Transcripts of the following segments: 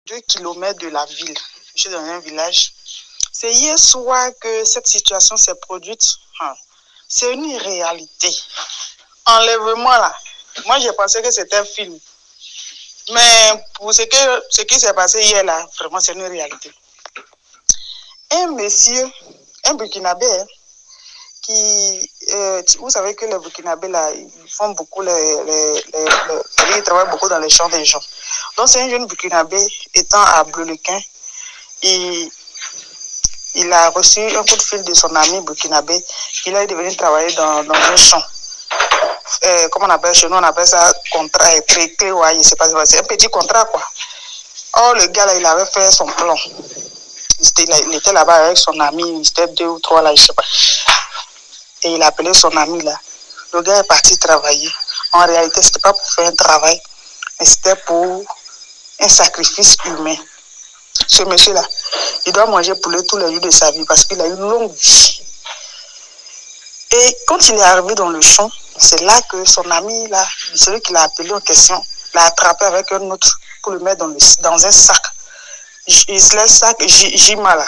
2 kilomètres de la ville. Je suis dans un village. C'est hier soir que cette situation s'est produite. C'est une irréalité. Enlèvement là. Moi, j'ai pensé que c'était un film. Mais pour ce qui s'est passé hier là, vraiment, c'est une réalité. Un monsieur, un Burkinabé, vous savez que les Burkinabés là, ils font beaucoup ils travaillent beaucoup dans les champs des gens. Donc c'est un jeune Burkinabé étant à Bleu-le-Quin, il a reçu un coup de fil de son ami Burkinabé qu'il allait devenir travailler dans un champ. Comment on appelle chez nous, on appelle ça contrat et prêté, ouais, je sais pas, c'est un petit contrat quoi. Or le gars là, il avait fait son plan. Il était là-bas avec son ami, il était 2 ou 3 là, je sais pas. Et il a appelé son ami là. Le gars est parti travailler. En réalité, c'était pas pour faire un travail, mais c'était pour un sacrifice humain. Ce monsieur-là, il doit manger poulet tous les jours de sa vie parce qu'il a une longue vie. Et quand il est arrivé dans le champ, c'est là que son ami là, celui qui l'a appelé en question, l'a attrapé avec un autre pour le mettre dans un sac. Les sacs Jima là,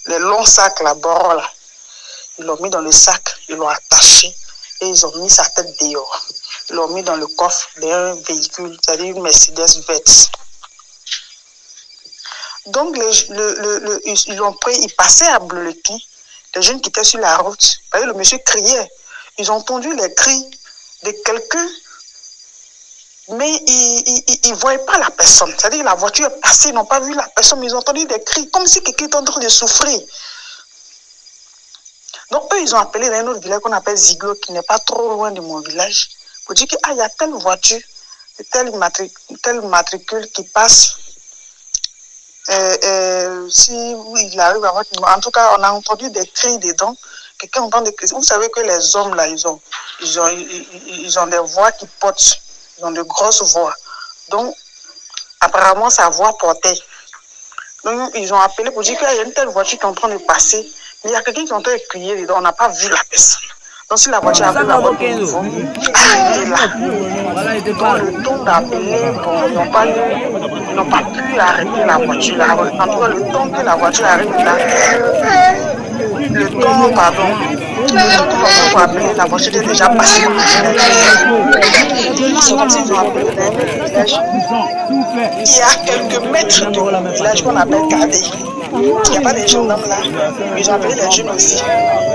les longs sacs là, Boro là, ils l'ont mis dans le sac, ils l'ont attaché et ils ont mis sa tête dehors. Ils l'ont mis dans le coffre d'un véhicule, c'est-à-dire une Mercedes Vets. Donc ils l'ont pris, ils passaient à Bleu-le-Quin, les jeunes qui étaient sur la route, le monsieur criait. Ils ont entendu les cris de quelqu'un, mais ils ne voyaient pas la personne. C'est-à-dire que la voiture est passée, ils n'ont pas vu la personne, mais ils ont entendu des cris, comme si quelqu'un était en train de souffrir. Donc eux, ils ont appelé dans un autre village qu'on appelle Ziglo, qui n'est pas trop loin de mon village, pour dire qu'il y a telle voiture, telle matricule qui passe. Si il arrive à votre numéro. En tout cas, on a entendu des cris dedans. Quelqu'un entend des cris. Vous savez que les hommes là, ils ont des voix qui portent. Ils ont de grosses voix. Donc, apparemment, sa voix portait. Donc, ils ont appelé pour dire qu'il y a une telle voiture qui est en train de passer. Mais il y a quelqu'un qui est en train de crier dedans. On n'a pas vu la personne. Donc, si la voiture arrive à votre niveau, arrêtez là. Dans le temps d'appeler, ils n'ont pas pu arrêter la voiture là. En tout cas, le temps que la voiture arrive là, le temps que pour appeler, la voiture est déjà passée. C'est comme s'ils ont appelé le village. Il y a quelques mètres de village qu'on appelle Kadé. Il n'y a pas de gendarmes là. Ils ont appelé les jeunes aussi.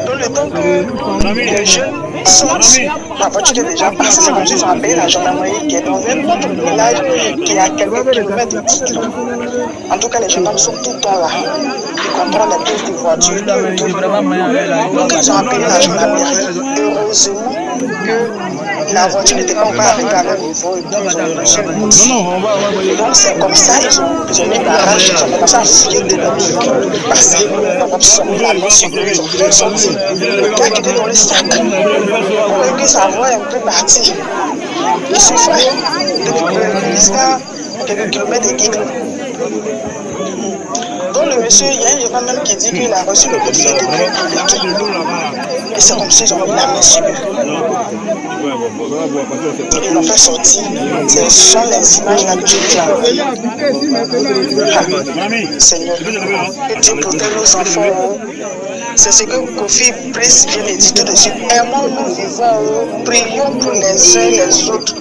Donc le temps que les jeunes sortent, la voiture est déjà passée. C'est comme s'ils ont appelé la gendarmerie qui est dans un autre village qui est à quelques kilomètres de Tigre. En tout cas, les gendarmes sont tout le temps là. Ils contrôlent les pièces de voiture. Donc ils ont appelé la gendarmerie. Heureusement que la voiture n'était pas encore arrivée à leur niveau et puis ils ont reçu le coup de fil. Donc c'est comme ça, ils ont mis barrage, ils ont commencé à fouiller de leur véhicule, passer, donc ils ont mis la main sur eux, ils ont pu sortir. Le gars qui était dans le sac, vous voyez que sa voix est un peu partie. Il souffrait jusqu'à quelques kilomètres de Guiglo. Donc le monsieur, il y a un jeune même qui dit qu'il a reçu le coup de fil de Bleu-le-Quin. Et c'est comme si ils ont mis la main sur eux. Ils l'ont fait sortir. Ce sont les images là que je vous envoie. Seigneur, que Dieu protège nos enfants. C'est ce que Kofi Brice vient de dire tout de suite. Aimons, nous vivons. Prions pour les uns les autres.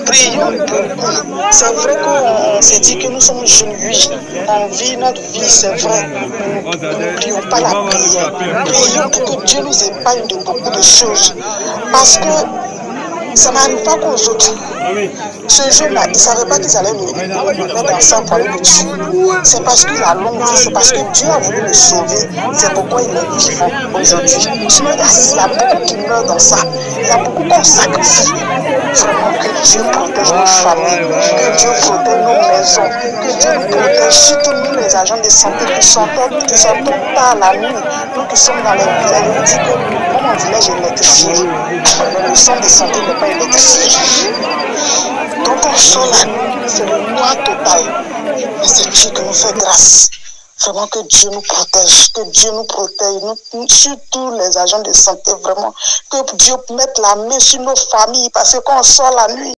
Prions beaucoup. C'est vrai qu'on s'est dit que nous sommes jeunes, oui. On vit notre vie, c'est vrai. N'oublions pas la prière. Prions pour que Dieu nous épargne de beaucoup de choses. Parce que ça n'arrive pas qu'aux autres. Ce jeune-là, il ne savait pas qu'ils allaient le mettre ensemble pour aller le tuer. C'est parce qu'il a longue vie, c'est parce que Dieu a voulu le sauver. C'est pourquoi il est vivant aujourd'hui. Sinon, il y a beaucoup qui meurent dans ça. Il y a beaucoup qu'on sacrifie. Vraiment, que Dieu protège nos familles, que Dieu protège nos maisons, que Dieu nous protège, surtout nous les agents de santé qui sortons pas la nuit. Nous qui sommes dans les villages, on dit que mon village est électrifié. Le centre de santé n'est pas électrifié. Donc on sort la nuit, c'est le noir total. Mais c'est Dieu qui nous fait grâce. Vraiment que Dieu nous protège, nous, surtout les agents de santé, vraiment. Que Dieu mette la main sur nos familles, parce que quand on sort la nuit,